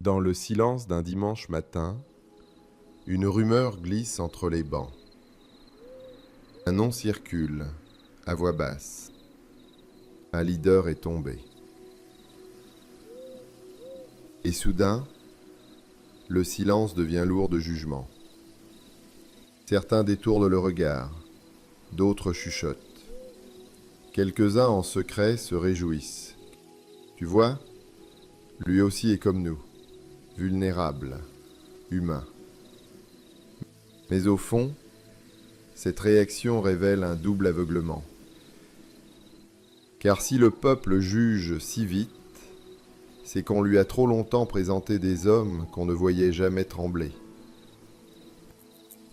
Dans le silence d'un dimanche matin, une rumeur glisse entre les bancs. Un nom circule, à voix basse. Un leader est tombé. Et soudain, le silence devient lourd de jugement. Certains détournent le regard, d'autres chuchotent. Quelques-uns en secret se réjouissent. Tu vois, lui aussi est comme nous, vulnérable, humain. Mais au fond, cette réaction révèle un double aveuglement. Car si le peuple juge si vite, c'est qu'on lui a trop longtemps présenté des hommes qu'on ne voyait jamais trembler.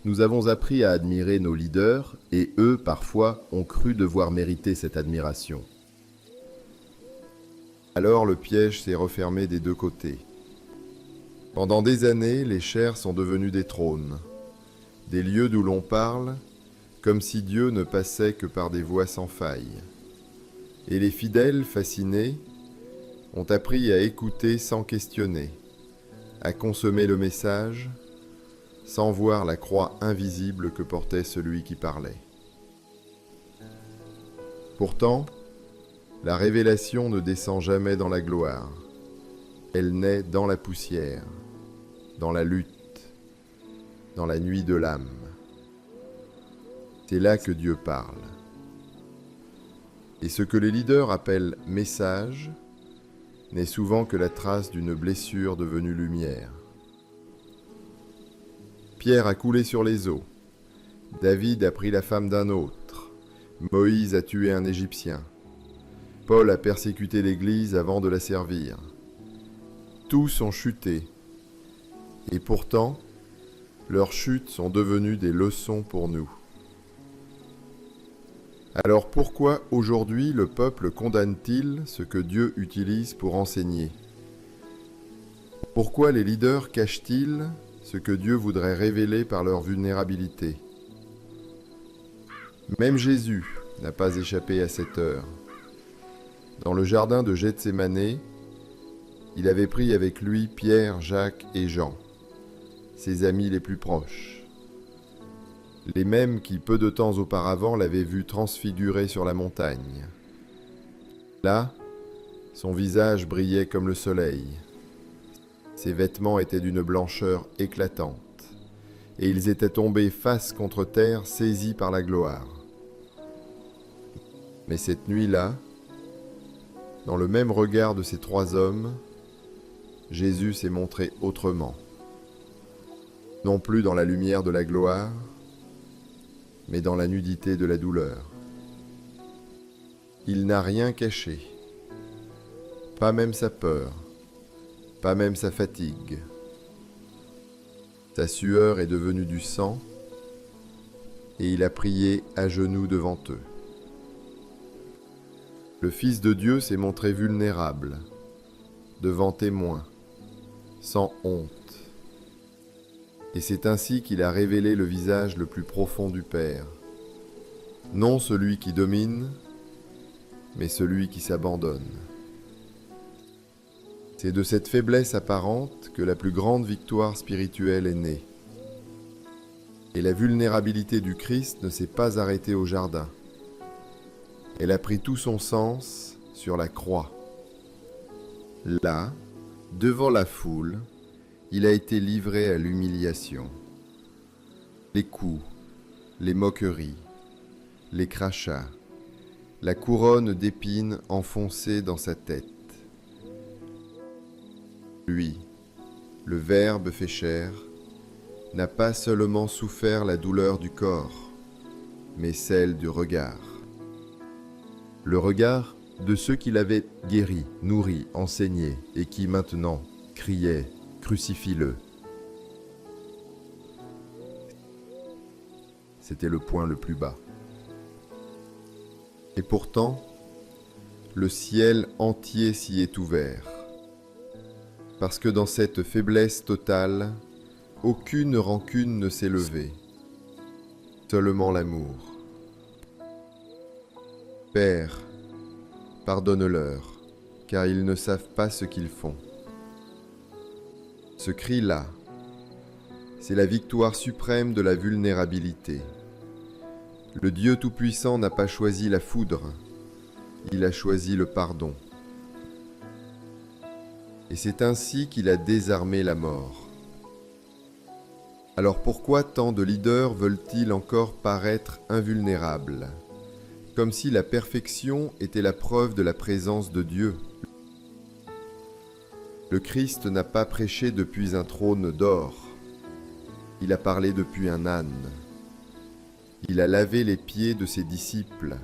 Nous avons appris à admirer nos leaders et eux, parfois, ont cru devoir mériter cette admiration. Alors le piège s'est refermé des deux côtés. Pendant des années, les chairs sont devenues des trônes, des lieux d'où l'on parle, comme si Dieu ne passait que par des voies sans faille. Et les fidèles, fascinés, ont appris à écouter sans questionner, à consommer le message, sans voir la croix invisible que portait celui qui parlait. Pourtant, la révélation ne descend jamais dans la gloire. Elle naît dans la poussière, dans la lutte, dans la nuit de l'âme. C'est là que Dieu parle. Et ce que les leaders appellent « message » n'est souvent que la trace d'une blessure devenue lumière. Pierre a coulé sur les eaux. David a pris la femme d'un autre. Moïse a tué un Égyptien. Paul a persécuté l'Église avant de la servir. Tous ont chuté. Et pourtant, leurs chutes sont devenues des leçons pour nous. Alors pourquoi aujourd'hui le peuple condamne-t-il ce que Dieu utilise pour enseigner? Pourquoi les leaders cachent-ils ce que Dieu voudrait révéler par leur vulnérabilité? Même Jésus n'a pas échappé à cette heure. Dans le jardin de Gethsémanée, il avait pris avec lui Pierre, Jacques et Jean, ses amis les plus proches. Les mêmes qui, peu de temps auparavant, l'avaient vu transfiguré sur la montagne. Là, son visage brillait comme le soleil. Ses vêtements étaient d'une blancheur éclatante, et ils étaient tombés face contre terre, saisis par la gloire. Mais cette nuit-là, dans le même regard de ces trois hommes, Jésus s'est montré autrement. Non plus dans la lumière de la gloire, mais dans la nudité de la douleur. Il n'a rien caché, pas même sa peur, pas même sa fatigue. Sa sueur est devenue du sang, et il a prié à genoux devant eux. Le Fils de Dieu s'est montré vulnérable, devant témoins, sans honte. Et c'est ainsi qu'il a révélé le visage le plus profond du Père. Non celui qui domine, mais celui qui s'abandonne. C'est de cette faiblesse apparente que la plus grande victoire spirituelle est née. Et la vulnérabilité du Christ ne s'est pas arrêtée au jardin. Elle a pris tout son sens sur la croix. Là, devant la foule, il a été livré à l'humiliation. Les coups, les moqueries, les crachats, la couronne d'épines enfoncée dans sa tête. Lui, le Verbe fait chair, n'a pas seulement souffert la douleur du corps, mais celle du regard. Le regard de ceux qui l'avaient guéri, nourri, enseigné, et qui maintenant criaient « Crucifie-le ». C'était le point le plus bas. Et pourtant, le ciel entier s'y est ouvert. Parce que dans cette faiblesse totale, aucune rancune ne s'est levée. Seulement l'amour. Père, pardonne-leur, car ils ne savent pas ce qu'ils font. Ce cri-là, c'est la victoire suprême de la vulnérabilité. Le Dieu Tout-Puissant n'a pas choisi la foudre, il a choisi le pardon. Et c'est ainsi qu'il a désarmé la mort. Alors pourquoi tant de leaders veulent-ils encore paraître invulnérables, comme si la perfection était la preuve de la présence de Dieu? Le Christ n'a pas prêché depuis un trône d'or, il a parlé depuis un âne. Il a lavé les pieds de ses disciples.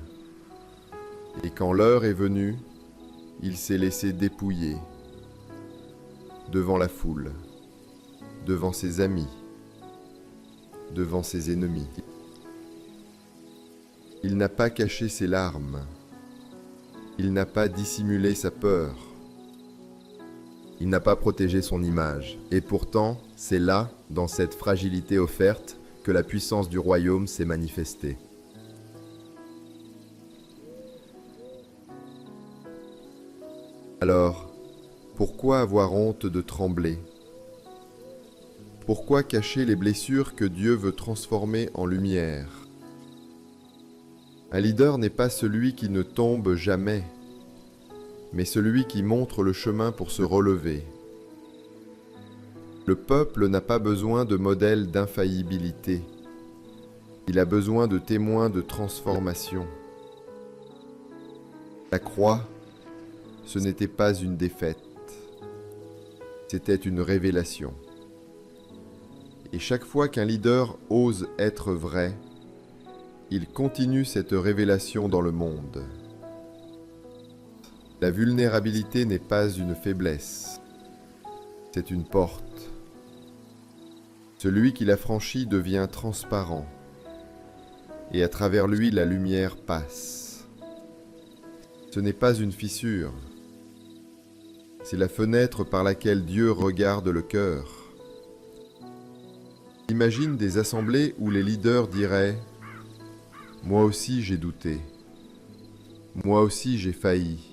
Et quand l'heure est venue, il s'est laissé dépouiller devant la foule, devant ses amis, devant ses ennemis. Il n'a pas caché ses larmes. Il n'a pas dissimulé sa peur. Il n'a pas protégé son image. Et pourtant, c'est là, dans cette fragilité offerte, que la puissance du royaume s'est manifestée. Alors, pourquoi avoir honte de trembler? Pourquoi cacher les blessures que Dieu veut transformer en lumière? Un leader n'est pas celui qui ne tombe jamais, mais celui qui montre le chemin pour se relever. Le peuple n'a pas besoin de modèles d'infaillibilité. Il a besoin de témoins de transformation. La croix, ce n'était pas une défaite. C'était une révélation. Et chaque fois qu'un leader ose être vrai, il continue cette révélation dans le monde. La vulnérabilité n'est pas une faiblesse, c'est une porte. Celui qui la franchit devient transparent, et à travers lui la lumière passe. Ce n'est pas une fissure, c'est la fenêtre par laquelle Dieu regarde le cœur. Imagine des assemblées où les leaders diraient « Moi aussi j'ai douté, moi aussi j'ai failli,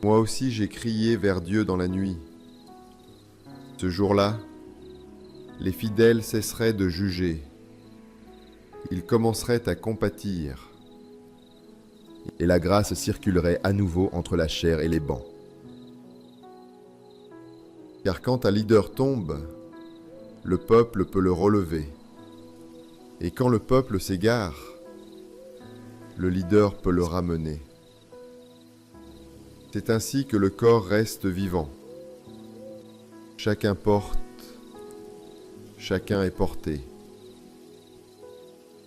moi aussi j'ai crié vers Dieu dans la nuit. » Ce jour-là, les fidèles cesseraient de juger. Ils commenceraient à compatir. Et la grâce circulerait à nouveau entre la chair et les bancs. Car quand un leader tombe, le peuple peut le relever. Et quand le peuple s'égare, le leader peut le ramener. C'est ainsi que le corps reste vivant. Chacun porte, chacun est porté.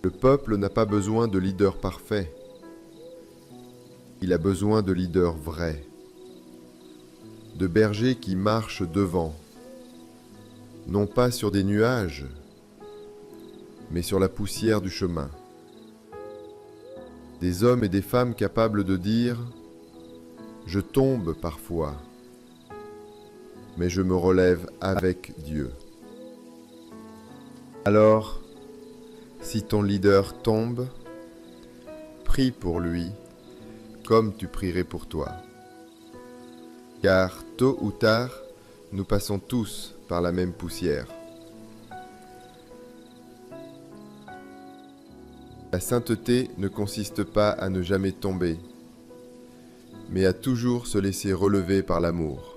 Le peuple n'a pas besoin de leaders parfaits. Il a besoin de leaders vrais, de bergers qui marchent devant, non pas sur des nuages, mais sur la poussière du chemin. Des hommes et des femmes capables de dire « Je tombe parfois, mais je me relève avec Dieu. » Alors, si ton leader tombe, prie pour lui comme tu prierais pour toi. Car tôt ou tard, nous passons tous par la même poussière. La sainteté ne consiste pas à ne jamais tomber, mais à toujours se laisser relever par l'amour.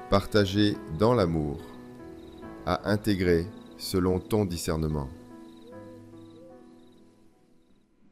Partager dans l'amour, à intégrer selon ton discernement.